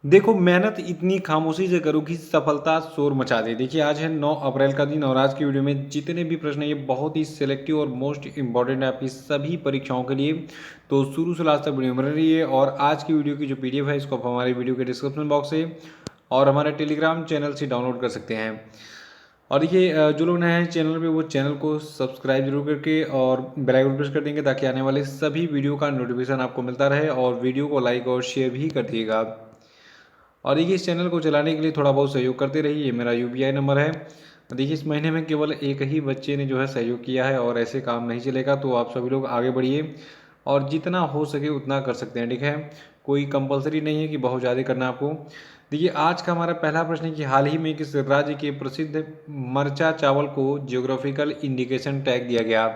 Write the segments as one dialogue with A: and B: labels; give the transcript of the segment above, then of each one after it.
A: देखो, मेहनत इतनी खामोशी से करो कि सफलता शोर मचा दे। देखिए, आज है 9 अप्रैल का दिन और आज की वीडियो में जितने भी प्रश्न हैं ये बहुत ही सिलेक्टिव और मोस्ट इम्पॉर्टेंट है आपकी सभी परीक्षाओं के लिए। तो शुरू से लास्ट तक वीडियो बन रही है और आज की वीडियो की जो पीडीएफ है इसको आप हमारे वीडियो के डिस्क्रिप्शन बॉक्स से और हमारे टेलीग्राम चैनल से डाउनलोड कर सकते हैं। और देखिए, जो लोग नए हैं चैनल पे वो चैनल को सब्सक्राइब जरूर करके और बेल आइकन प्रेस कर देंगे ताकि आने वाले सभी वीडियो का नोटिफिकेशन आपको मिलता रहे और वीडियो को लाइक और शेयर भी कर दिएगा। और देखिए, इस चैनल को चलाने के लिए थोड़ा बहुत सहयोग करते रहिए। ये मेरा यूपीआई नंबर है। देखिए, इस महीने में केवल एक ही बच्चे ने जो है सहयोग किया है और ऐसे काम नहीं चलेगा। तो आप सभी लोग आगे बढ़िए और जितना हो सके उतना कर सकते हैं, ठीक है। कोई कंपलसरी नहीं है कि बहुत ज़्यादा करना आपको। देखिए, आज का हमारा पहला प्रश्न है कि हाल ही में किस राज्य के प्रसिद्ध मरचा चावल को जियोग्राफिकल इंडिकेशन टैग दिया गया।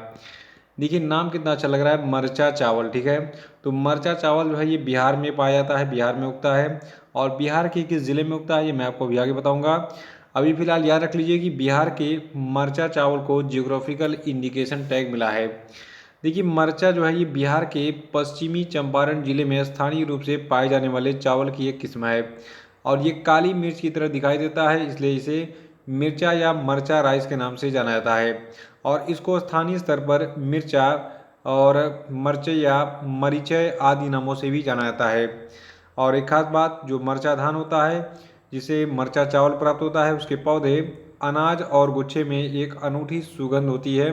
A: देखिए, नाम कितना अच्छा लग रहा है, मरचा चावल, ठीक है। तो मरचा चावल जो है ये बिहार में पाया जाता है, बिहार में उगता है। और बिहार के किस ज़िले में उगता है ये मैं आपको अभी आगे बताऊंगा। अभी फिलहाल याद रख लीजिए कि बिहार के मरचा चावल को जियोग्राफिकल इंडिकेशन टैग मिला है। देखिए, मरचा जो है ये बिहार के पश्चिमी चंपारण जिले में स्थानीय रूप से पाए जाने वाले चावल की एक किस्म है और ये काली मिर्च की तरह दिखाई देता है, इसलिए इसे मिर्चा या मरचा राइस के नाम से जाना जाता है। और इसको स्थानीय स्तर पर मिर्चा और मरचे या मरीचय आदि नामों से भी जाना जाता है। और एक खास बात, जो मरचा धान होता है जिसे मरचा चावल प्राप्त होता है उसके पौधे, अनाज और गुच्छे में एक अनूठी सुगंध होती है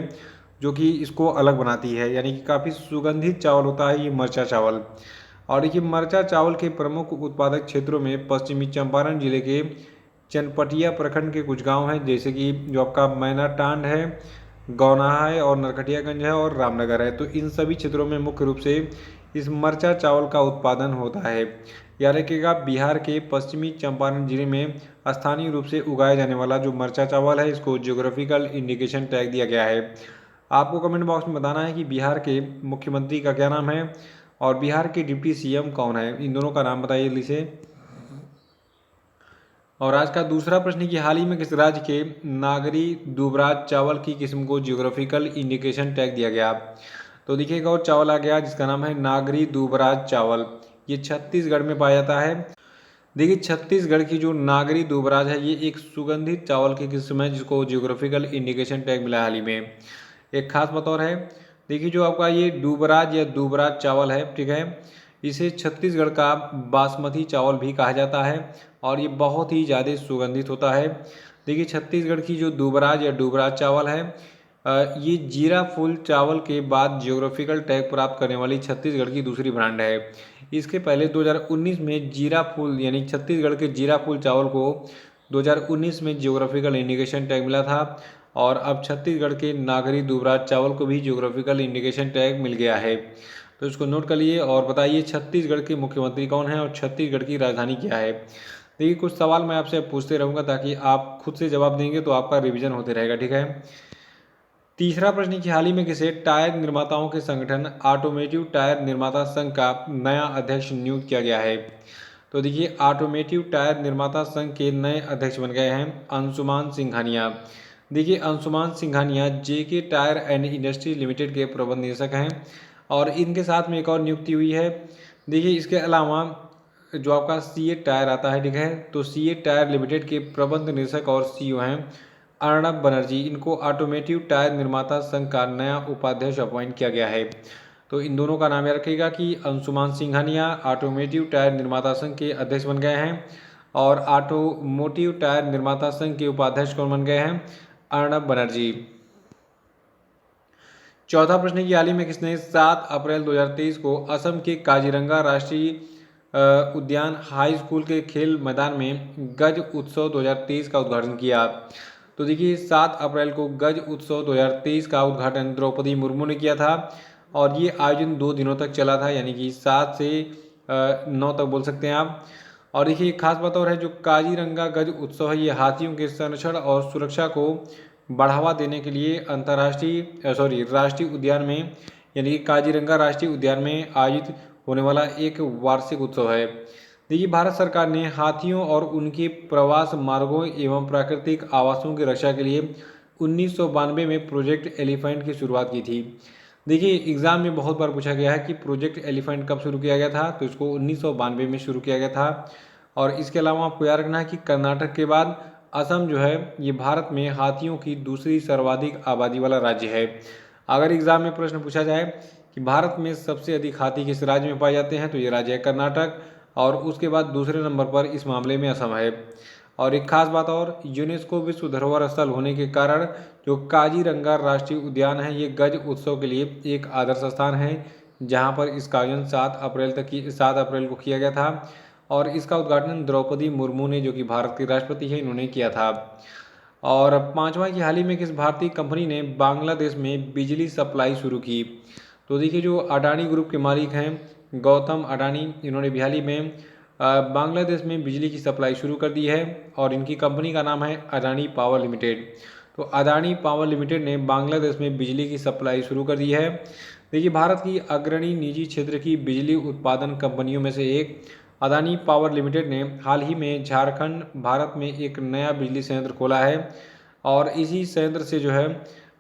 A: जो कि इसको अलग बनाती है, यानी कि काफ़ी सुगंधित चावल होता है ये मरचा चावल। और देखिए, मरचा चावल के प्रमुख उत्पादक क्षेत्रों में पश्चिमी चंपारण जिले के चनपटिया प्रखंड के कुछ गांव हैं, जैसे कि जो आपका मैनाटांड है, गौनाहा है और नरकटियागंज है और रामनगर है। तो इन सभी क्षेत्रों में मुख्य रूप से इस मरचा चावल का उत्पादन होता है। याद रखिएगा, बिहार के पश्चिमी चंपारण जिले में स्थानीय रूप से उगाया जाने वाला जो मरचा चावल है इसको जियोग्राफिकल इंडिकेशन टैग दिया गया है। आपको कमेंट बॉक्स में बताना है कि बिहार के मुख्यमंत्री का क्या नाम है और बिहार के डिप्टी सीएम कौन है, इन दोनों का नाम बताइए जल्दी से। और आज का दूसरा प्रश्न है कि हाल ही में किस राज्य के नागरी दुबराज चावल की किस्म को जियोग्राफिकल इंडिकेशन टैग दिया गया। तो देखिए, एक और चावल आ गया जिसका नाम है नागरी दुबराज चावल। ये छत्तीसगढ़ में पाया जाता है। देखिए, छत्तीसगढ़ की जो नागरी दुबराज है ये एक सुगंधित चावल की किस्म है जिसको जियोग्राफिकल इंडिकेशन टैग मिला हाल ही में। एक खास बात और है, देखिए जो आपका ये दुबराज या दुबराज चावल है, ठीक है, इसे छत्तीसगढ़ का बासमती चावल भी कहा जाता है और ये बहुत ही ज़्यादा सुगंधित होता है। देखिए, छत्तीसगढ़ की जो दुबराज या दुबराज चावल है ये जीरा फूल चावल के बाद जियोग्राफिकल टैग प्राप्त करने वाली छत्तीसगढ़ की दूसरी ब्रांड है। इसके पहले 2019 में जीरा फूल यानी छत्तीसगढ़ के जीरा फूल चावल को 2019 में जियोग्राफिकल इंडिकेशन टैग मिला था और अब छत्तीसगढ़ के नागरी दुबराज चावल को भी जियोग्राफिकल इंडिकेशन टैग मिल गया है। तो इसको नोट कर लिए और बताइए छत्तीसगढ़ के मुख्यमंत्री कौन है और छत्तीसगढ़ की राजधानी क्या है। देखिए, कुछ सवाल मैं आपसे पूछते रहूँगा ताकि आप खुद से जवाब देंगे तो आपका रिवीजन होते रहेगा, ठीक है। तीसरा प्रश्न कि हाल ही में किसे टायर निर्माताओं के संगठन ऑटोमेटिव टायर निर्माता संघ का नया अध्यक्ष नियुक्त किया गया है। तो देखिए, ऑटोमेटिव टायर निर्माता संघ के नए अध्यक्ष बन गए हैं अंशुमान सिंघानिया। देखिए, अंशुमान सिंघानिया जेके टायर एंड इंडस्ट्री लिमिटेड के प्रबंध निदेशक हैं और इनके साथ में एक और नियुक्ति हुई है। देखिए, इसके अलावा जो आपका सीए टायर आता है, ठीक है, तो सीए टायर लिमिटेड के प्रबंध निदेशक और सीईओ हैं अर्णब बनर्जी। इनको ऑटोमेटिव टायर निर्माता संघ का नया उपाध्यक्ष अपॉइंट किया गया है। तो इन दोनों का नाम याद रखिएगा कि अंशुमान सिंघानिया ऑटोमेटिव टायर निर्माता संघ के अध्यक्ष बन गए हैं और ऑटोमोटिव टायर निर्माता संघ के उपाध्यक्ष कौन बन गए हैं, अर्णब बनर्जी। चौथा प्रश्न है कि हाल ही में किसने 7 अप्रैल 2023 को असम के काजीरंगा राष्ट्रीय उद्यान हाई स्कूल के खेल मैदान में गज उत्सव 2023 का उद्घाटन किया। तो देखिए, 7 अप्रैल को गज उत्सव 2023 का उद्घाटन द्रौपदी मुर्मू ने किया था और ये आयोजन 2 दिनों तक चला था, यानी कि 7 से 9 तक बोल सकते हैं आप। और देखिए, एक खास बात और है, जो काजीरंगा गज उत्सव है ये हाथियों के संरक्षण और सुरक्षा को बढ़ावा देने के लिए राष्ट्रीय उद्यान में यानी कि काजीरंगा राष्ट्रीय उद्यान में आयोजित होने वाला एक वार्षिक उत्सव है। देखिए, भारत सरकार ने हाथियों और उनके प्रवास मार्गों एवं प्राकृतिक आवासों की रक्षा के लिए 1992 में प्रोजेक्ट एलिफेंट की शुरुआत की थी। देखिए, एग्जाम में बहुत बार पूछा गया है कि प्रोजेक्ट एलिफेंट कब शुरू किया गया था, तो इसको 1992 में शुरू किया गया था। और इसके अलावा आपको याद रखना है कि कर्नाटक के बाद असम जो है ये भारत में हाथियों की दूसरी सर्वाधिक आबादी वाला राज्य है। अगर एग्जाम में प्रश्न पूछा जाए कि भारत में सबसे अधिक हाथी किस राज्य में पाए जाते हैं, तो ये राज्य है कर्नाटक, और उसके बाद दूसरे नंबर पर इस मामले में असम है। और एक खास बात और, यूनेस्को विश्व धरोहर स्थल होने के कारण जो काजीरंगा राष्ट्रीय उद्यान है ये गज उत्सव के लिए एक आदर्श स्थान है, जहां पर इसका आयोजन 7 अप्रैल को किया गया था, और इसका उद्घाटन द्रौपदी मुर्मू ने, जो कि भारत की राष्ट्रपति है, इन्होंने किया था। और पांचवा कि हाल ही में किस भारतीय कंपनी ने बांग्लादेश में बिजली सप्लाई शुरू की। तो देखिए जो अडानी ग्रुप के मालिक हैं गौतम अडानी, इन्होंने भी हाल ही में बांग्लादेश में बिजली की सप्लाई शुरू कर दी है, और इनकी कंपनी का नाम है अडानी पावर लिमिटेड। तो अडानी पावर लिमिटेड ने बांग्लादेश में बिजली की सप्लाई शुरू कर दी है। देखिए भारत की अग्रणी निजी क्षेत्र की बिजली उत्पादन कंपनियों में से एक अदानी पावर लिमिटेड ने हाल ही में झारखंड भारत में एक नया बिजली संयंत्र खोला है, और इसी संयंत्र से जो है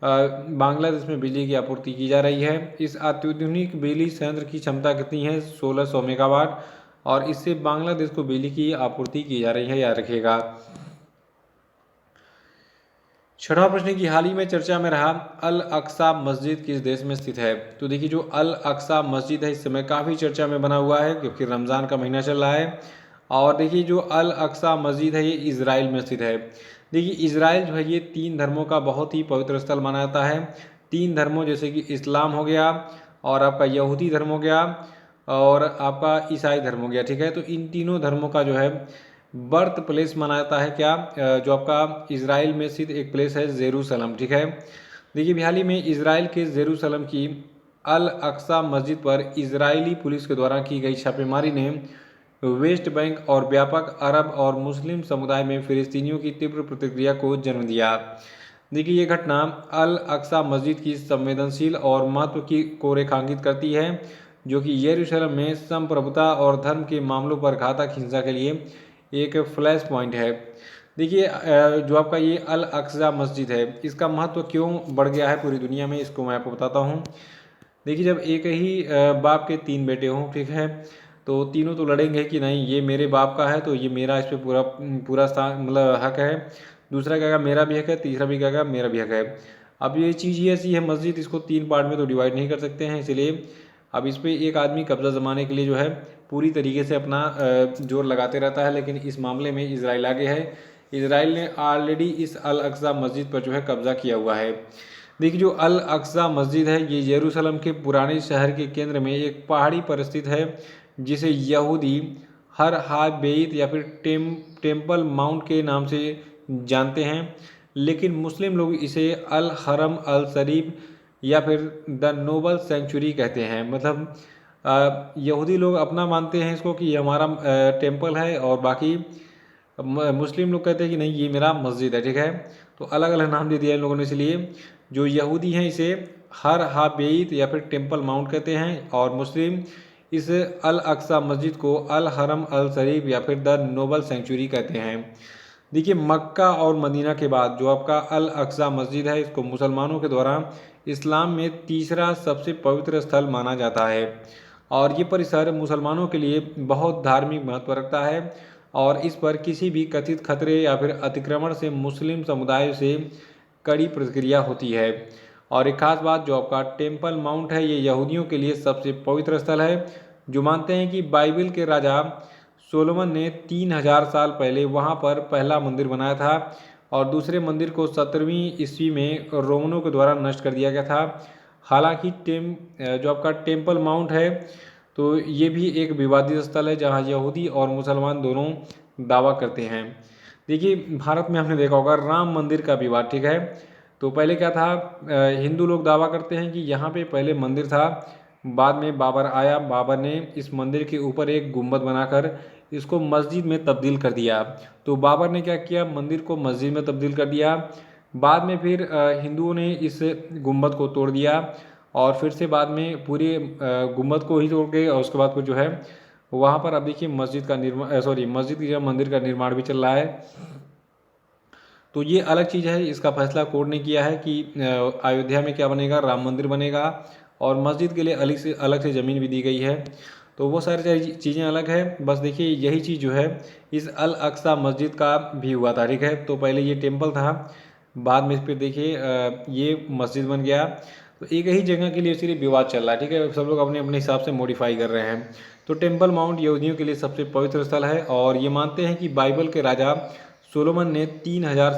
A: बांग्लादेश में बिजली की आपूर्ति की जा रही है। इस अत्याधुनिक बिजली संयंत्र की क्षमता कितनी है, 1600 मेगावाट, और इससे बांग्लादेश को बिजली की आपूर्ति की जा रही है, याद रखिएगा। छठवां प्रश्न की हाल ही में चर्चा में रहा अल अक्सा मस्जिद किस देश में स्थित है। तो देखिए जो अल अक्सा मस्जिद है इस समय काफ़ी चर्चा में बना हुआ है, क्योंकि रमज़ान का महीना चल रहा है। और देखिए जो अल अक्सा मस्जिद है ये इज़राइल में स्थित है। देखिए इज़राइल जो है ये 3 धर्मों का बहुत ही पवित्र स्थल माना जाता है। 3 धर्मों जैसे कि इस्लाम हो गया, और आपका यहूदी धर्म हो गया, और आपका ईसाई धर्म हो गया, ठीक है। तो इन तीनों धर्मों का जो है बर्थ प्लेस माना जाता है क्या, जो आपका इजराइल में स्थित एक प्लेस है जेरूसलम, ठीक है। देखिए हाल ही में इजराइल के जेरूसलम की अल अक्सा मस्जिद पर इजरायली पुलिस के द्वारा की गई छापेमारी ने वेस्ट बैंक और व्यापक अरब और मुस्लिम समुदाय में फिलिस्तीनियों की तीव्र प्रतिक्रिया को जन्म दिया। देखिए ये घटना अल अक्सा मस्जिद की संवेदनशील और महत्व की को रेखांकित करती है, जो कि यरूशलेम में संप्रभुता और धर्म के मामलों पर घातक हिंसा के लिए एक फ्लैश पॉइंट है। देखिए जो आपका ये अल अक्सा मस्जिद है इसका महत्व क्यों बढ़ गया है पूरी दुनिया में, इसको मैं आपको बताता हूँ। देखिए जब एक ही बाप के 3 बेटे हों, ठीक है, तो तीनों तो लड़ेंगे कि नहीं ये मेरे बाप का है तो ये मेरा इस पर पूरा पूरा मतलब हक है, दूसरा कहेगा मेरा भी हक है, तीसरा भी कहेगा मेरा भी हक है। अब ये चीज़ ही ऐसी है मस्जिद, इसको 3 पार्ट में तो डिवाइड नहीं कर सकते हैं, इसलिए अब इस पर एक आदमी कब्जा जमाने के लिए जो है पूरी तरीके से अपना जोर लगाते रहता है। लेकिन इस मामले में इजराइल आगे है, इजराइल ने ऑलरेडी इस अल अक्सा मस्जिद पर जो है कब्जा किया हुआ है। देखिए जो अल अक्सा मस्जिद है ये यरूशलेम के पुराने शहर के केंद्र में एक पहाड़ी पर स्थित है, जिसे यहूदी हर हाबेत या फिर टेम्पल माउंट के नाम से जानते हैं, लेकिन मुस्लिम लोग इसे अल हरम अल शरीफ या फिर द नोबल सेंचुरी कहते हैं। मतलब यहूदी लोग अपना मानते हैं इसको कि ये हमारा टेम्पल है, और बाकी मुस्लिम लोग कहते हैं कि नहीं ये मेरा मस्जिद है, ठीक है। तो अलग अलग नाम दे दिया इन लोगों ने, इसलिए जो यहूदी हैं इसे हर हाबेत या फिर टेम्पल माउंट कहते हैं, और मुस्लिम इस अल अक्सा मस्जिद को अल हरम अल शरीफ या फिर द नोबल सेंचुरी कहते हैं। देखिए मक्का और मदीना के बाद जो आपका अल अक्सा मस्जिद है इसको मुसलमानों के द्वारा इस्लाम में तीसरा सबसे पवित्र स्थल माना जाता है, और ये परिसर मुसलमानों के लिए बहुत धार्मिक महत्व रखता है, और इस पर किसी भी कथित खतरे या फिर अतिक्रमण से मुस्लिम समुदाय से कड़ी प्रतिक्रिया होती है। और एक खास बात जो आपका टेम्पल माउंट है ये यहूदियों के लिए सबसे पवित्र स्थल है, जो मानते हैं कि बाइबल के राजा सोलोमन ने 3000 साल पहले वहाँ पर पहला मंदिर बनाया था, और दूसरे मंदिर को 17वीं ईस्वी में रोमनों के द्वारा नष्ट कर दिया गया था। हालांकि जो आपका टेम्पल माउंट है तो ये भी एक विवादित स्थल है, जहाँ यहूदी और मुसलमान दोनों दावा करते हैं। देखिए भारत में आपने देखा होगा राम मंदिर का विवाद, ठीक है। तो पहले क्या था, हिंदू लोग दावा करते हैं कि यहाँ पे पहले मंदिर था, बाद में बाबर आया, बाबर ने इस मंदिर के ऊपर एक गुंबद बनाकर इसको मस्जिद में तब्दील कर दिया। तो बाबर ने क्या किया, मंदिर को मस्जिद में तब्दील कर दिया। बाद में फिर हिंदुओं ने इस गुंबद को तोड़ दिया, और फिर से बाद में पूरे गुंबद को ही तोड़ के, और उसके बाद फिर जो है वहाँ पर अब देखिए मस्जिद का निर्माण मस्जिद की जगह मंदिर का निर्माण भी चल रहा है। तो ये अलग चीज़ है, इसका फैसला कोर्ट ने किया है कि अयोध्या में क्या बनेगा, राम मंदिर बनेगा, और मस्जिद के लिए अलग से ज़मीन भी दी गई है। तो वो सारी चीज़ें अलग है। बस देखिए यही चीज़ जो है इस अल अक्सा मस्जिद का भी हुआ था, ठीक है। तो पहले ये टेम्पल था, बाद में फिर देखिए ये मस्जिद बन गया। तो एक ही जगह के लिए सिर्फ विवाद चल रहा है, ठीक है। सब लोग अपने अपने हिसाब से मॉडिफाई कर रहे हैं। तो टेम्पल माउंट यहूदियों के लिए सबसे पवित्र स्थल है और ये मानते हैं कि बाइबल के राजा सोलोमन ने 3000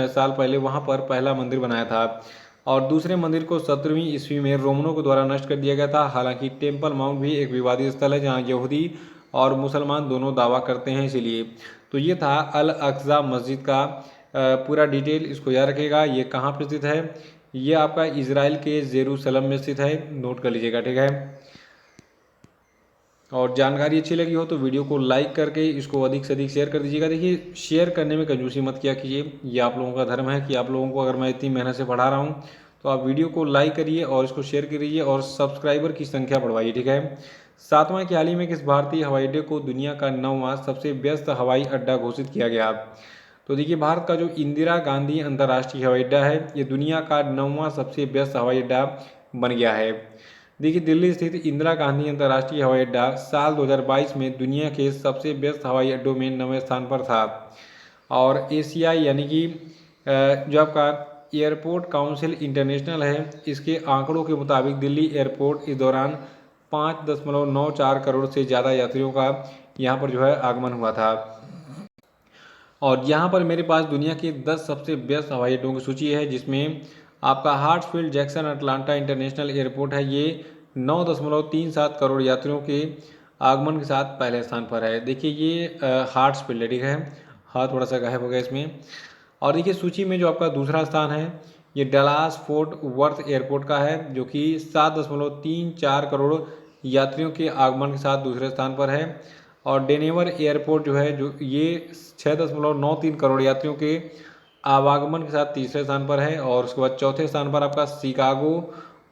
A: साल पहले वहाँ पर पहला मंदिर बनाया था और दूसरे मंदिर को 17वीं ईस्वी में रोमनों के द्वारा नष्ट कर दिया गया था। हालांकि टेम्पल माउंट भी एक विवादित स्थल है जहाँ यहूदी और मुसलमान दोनों दावा करते हैं, इसीलिए। तो ये था अल अक्सा मस्जिद का पूरा डिटेल, इसको याद रखिएगा। ये कहाँ पर स्थित है? ये आपका इजराइल के जेरूसलम में स्थित है, नोट कर लीजिएगा, ठीक है। और जानकारी अच्छी लगी हो तो वीडियो को लाइक करके इसको अधिक से अधिक शेयर कर दीजिएगा। देखिए शेयर करने में कंजूसी मत किया कीजिए, ये आप लोगों का धर्म है कि आप लोगों को अगर मैं इतनी मेहनत से पढ़ा रहा हूँ तो आप वीडियो को लाइक करिए और इसको शेयर करिए और सब्सक्राइबर की संख्या बढ़वाइए, ठीक है। सातवां कि हाल ही में किस भारतीय हवाई अड्डे को दुनिया का 9वां सबसे व्यस्त हवाई अड्डा घोषित किया गया? तो देखिए भारत का जो इंदिरा गांधी अंतर्राष्ट्रीय हवाई अड्डा है ये दुनिया का 9वां सबसे व्यस्त हवाई अड्डा बन गया है। देखिए दिल्ली स्थित इंदिरा गांधी अंतर्राष्ट्रीय हवाई अड्डा साल 2022 में दुनिया के सबसे व्यस्त हवाई अड्डों में 9वें स्थान पर था। और एशिया यानी कि जो आपका एयरपोर्ट काउंसिल इंटरनेशनल है, इसके आंकड़ों के मुताबिक दिल्ली एयरपोर्ट इस दौरान 5.94 करोड़ से ज़्यादा यात्रियों का यहाँ पर जो है आगमन हुआ था। और यहाँ पर मेरे पास दुनिया के 10 सबसे व्यस्त हवाई अड्डों की सूची है, जिसमें आपका हार्ट्सफील्ड जैक्सन अटलांटा इंटरनेशनल एयरपोर्ट है, ये 9.37 करोड़ यात्रियों के आगमन के साथ पहले स्थान पर है। देखिए ये हार्ट्सफील्ड है, ठीक है। हाँ थोड़ा सा गायब हो गया इसमें। और देखिए सूची में जो आपका दूसरा स्थान है ये डलास फोर्ट वर्थ एयरपोर्ट का है, जो कि 7.34 करोड़ यात्रियों के आगमन के साथ दूसरे स्थान पर है। और डेनेवर एयरपोर्ट जो है जो ये 6.93 करोड़ यात्रियों के आवागमन के साथ तीसरे स्थान पर है। और उसके बाद चौथे स्थान पर आपका शिकागो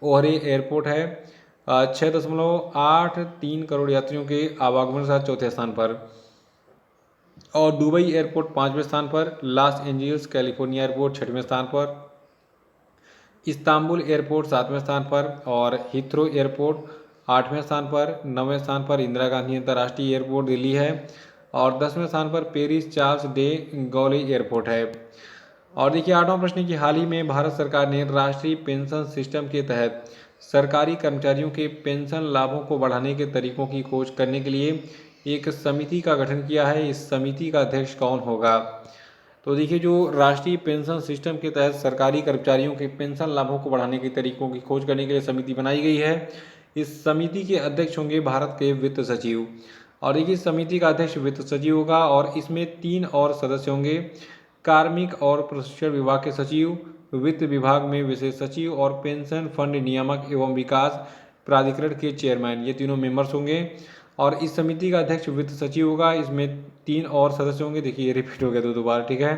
A: ओहरे एयरपोर्ट है 6.83 करोड़ यात्रियों के आवागमन के साथ चौथे स्थान पर। और दुबई एयरपोर्ट 5वें स्थान पर, लॉस एंजल्स कैलिफोर्निया एयरपोर्ट 6वें स्थान पर, इस्तांबुल एयरपोर्ट 7वें स्थान पर और हीथ्रो एयरपोर्ट 8वें स्थान पर। 9वें स्थान पर इंदिरा गांधी अंतर्राष्ट्रीय एयरपोर्ट दिल्ली है और 10वें स्थान पर पेरिस चार्ल्स डे गॉले एयरपोर्ट है। और देखिए 8वां प्रश्न कि हाल ही में भारत सरकार ने राष्ट्रीय पेंशन सिस्टम के तहत सरकारी कर्मचारियों के पेंशन लाभों को बढ़ाने के तरीकों की खोज करने के लिए एक समिति का गठन किया है। इस समिति का अध्यक्ष कौन होगा? तो देखिए जो राष्ट्रीय पेंशन सिस्टम के तहत सरकारी कर्मचारियों के पेंशन लाभों को बढ़ाने के तरीकों की खोज करने के लिए समिति बनाई गई है। इस समिति के अध्यक्ष होंगे भारत के वित्त सचिव। और देखिए समिति का अध्यक्ष वित्त सचिव होगा और इसमें 3 और सदस्य होंगे, कार्मिक और प्रशिक्षण विभाग के सचिव, वित्त विभाग में विशेष सचिव और पेंशन फंड नियामक एवं विकास प्राधिकरण के चेयरमैन, ये तीनों मेंबर्स होंगे। और इस समिति का अध्यक्ष वित्त सचिव होगा, इसमें 3 और सदस्य होंगे। देखिए ये रिपीट हो गया दो बार, ठीक है,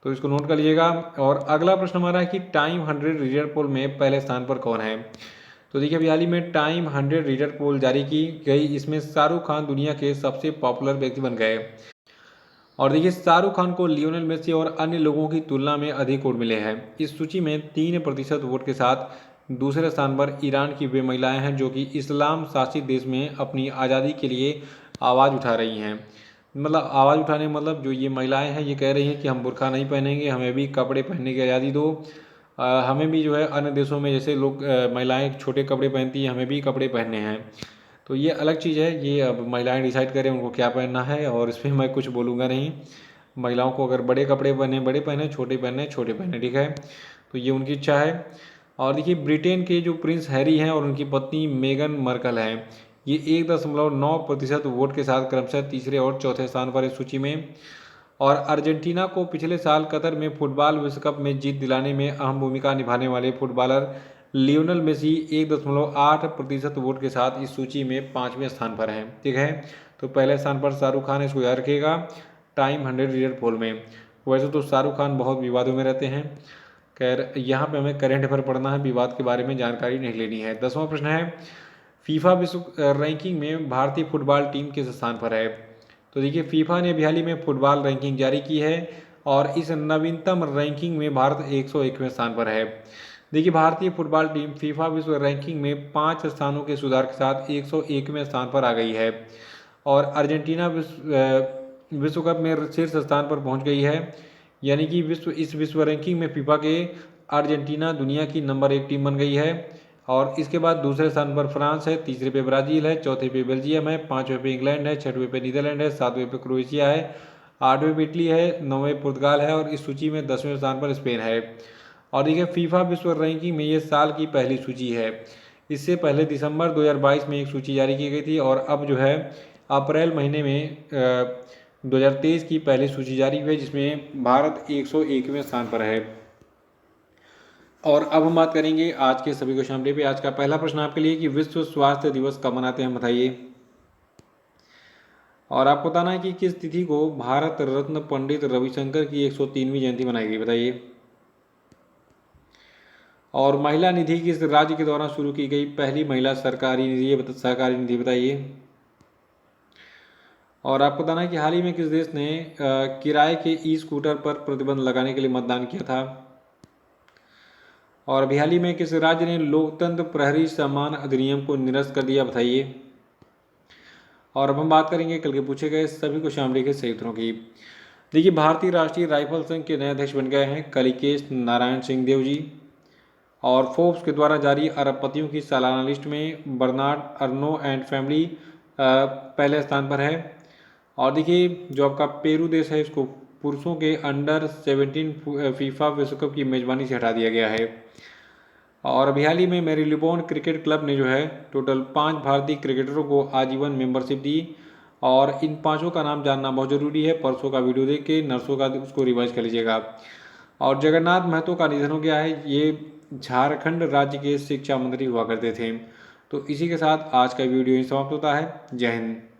A: तो इसको नोट कर लीजिएगा। और अगला प्रश्न हमारा है कि टाइम 100 रीडर पोल में पहले स्थान पर कौन है? तो देखिए अभी हाल ही में टाइम 100 रीडर पोल जारी की गई, इसमें शाहरुख खान दुनिया के सबसे पॉपुलर व्यक्ति बन गए। और देखिए शाहरुख खान को लियोनेल मेसी और अन्य लोगों की तुलना में अधिक वोट मिले हैं। इस सूची में 3% वोट के साथ दूसरे स्थान पर ईरान की वे महिलाएं हैं जो कि इस्लाम शासित देश में अपनी आज़ादी के लिए आवाज़ उठा रही हैं। मतलब आवाज़ उठाने मतलब जो ये महिलाएं हैं ये कह रही हैं कि हम बुर्का नहीं पहनेंगे, हमें भी कपड़े पहनने की आज़ादी दो। हमें भी जो है अन्य देशों में जैसे लोग महिलाएं छोटे कपड़े पहनती हैं, हमें भी कपड़े पहनने हैं। तो ये अलग चीज़ है, ये अब महिलाएं डिसाइड करें उनको क्या पहनना है और इसमें मैं कुछ बोलूँगा नहीं। महिलाओं को अगर बड़े कपड़े पहने बड़े पहने, छोटे पहने छोटे पहने, ठीक है, तो ये उनकी इच्छा है। और देखिए ब्रिटेन के जो प्रिंस हैरी हैं और उनकी पत्नी मेगन मर्कल हैं, ये 1.9% वोट के साथ क्रमशः तीसरे और चौथे स्थान पर इस सूची में। और अर्जेंटीना को पिछले साल कतर में फुटबॉल विश्व कप में जीत दिलाने में अहम भूमिका निभाने वाले फुटबॉलर लियोनेल मेसी 1.8% वोट के साथ इस सूची में 5वें स्थान पर हैं, ठीक है। तो पहले स्थान पर शाहरुख खान, इसको याद रखिएगा टाइम 100 रीडर पोल में। वैसे तो शाहरुख खान बहुत विवादों में रहते हैं, खैर यहाँ पे हमें करंट अफेयर पढ़ना है, विवाद के बारे में जानकारी नहीं लेनी है। 10वां प्रश्न है फीफा विश्व रैंकिंग में भारतीय फुटबॉल टीम किस स्थान पर है? तो देखिए फीफा ने अभी हाल ही में फुटबॉल रैंकिंग जारी की है और इस नवीनतम रैंकिंग में भारत 101वें स्थान पर है। देखिए भारतीय फुटबॉल टीम फीफा विश्व रैंकिंग में 5 स्थानों के सुधार के साथ 101वें स्थान पर आ गई है और अर्जेंटीना विश्व कप में शीर्ष स्थान पर पहुंच गई है। यानी कि इस विश्व रैंकिंग में फीफा के अर्जेंटीना दुनिया की नंबर 1 टीम बन गई है। और इसके बाद दूसरे स्थान पर फ्रांस है, तीसरे पे ब्राज़ील है, चौथे पे बेल्जियम है, पाँचवें पे इंग्लैंड है, छठवें पे नीदरलैंड है, सातवें पे क्रोएशिया है, आठवें पे इटली है, नौवें पुर्तगाल है और इस सूची में 10वें स्थान पर स्पेन है। और देखिए फीफा विश्व रैंकिंग में ये साल की पहली सूची है। इससे पहले दिसंबर 2022 में एक सूची जारी की गई थी और अब जो है अप्रैल महीने में 2023 की पहली सूची जारी हुई है जिसमें भारत 101वें स्थान पर है। और अब हम बात करेंगे आज के सभी क्वेश्चन अपडेट पे। आज का पहला प्रश्न आपके लिए कि विश्व स्वास्थ्य दिवस कब मनाते हैं, बताइए। और आपको बताना है कि किस तिथि को भारत रत्न पंडित रविशंकर की 103वीं जयंती मनाई गई, बताइए। और महिला निधि किस राज्य के द्वारा शुरू की गई पहली महिला सरकारी निधि, बताइए। और आपको बताना है कि हाल ही में किस देश ने किराए के ई स्कूटर पर प्रतिबंध लगाने के लिए मतदान किया था। और अभी हाल ही में किस राज्य ने लोकतंत्र प्रहरी सम्मान अधिनियम को निरस्त कर दिया, बताइए। और अब हम बात करेंगे कल के पूछे गए सभी क्वेश्चन के सही उत्तरों की। देखिए भारतीय राष्ट्रीय राइफल संघ के नए अध्यक्ष बन गए हैं कलिकेश नारायण सिंह देव जी। और फोर्ब्स के द्वारा जारी अरबपतियों की सालाना लिस्ट में बर्नार्ड अर्नो एंड फैमिली पहले स्थान पर है। और देखिए जो आपका पेरू देश है इसको पुरुषों के अंडर 17 फीफा विश्व कप की मेजबानी से हटा दिया गया है। और अभी हाल ही में मेरीलिबोन क्रिकेट क्लब ने जो है टोटल 5 भारतीय क्रिकेटरों को आजीवन मेंबरशिप दी। और इन 5 का नाम जानना बहुत जरूरी है, परसों का वीडियो देख के नर्सों का उसको रिवाइज कर लीजिएगा। और जगन्नाथ महतो का निधन हो गया है, ये झारखंड राज्य के शिक्षा मंत्री हुआ करते थे। तो इसी के साथ आज का वीडियो ही समाप्त होता है। जय हिंद।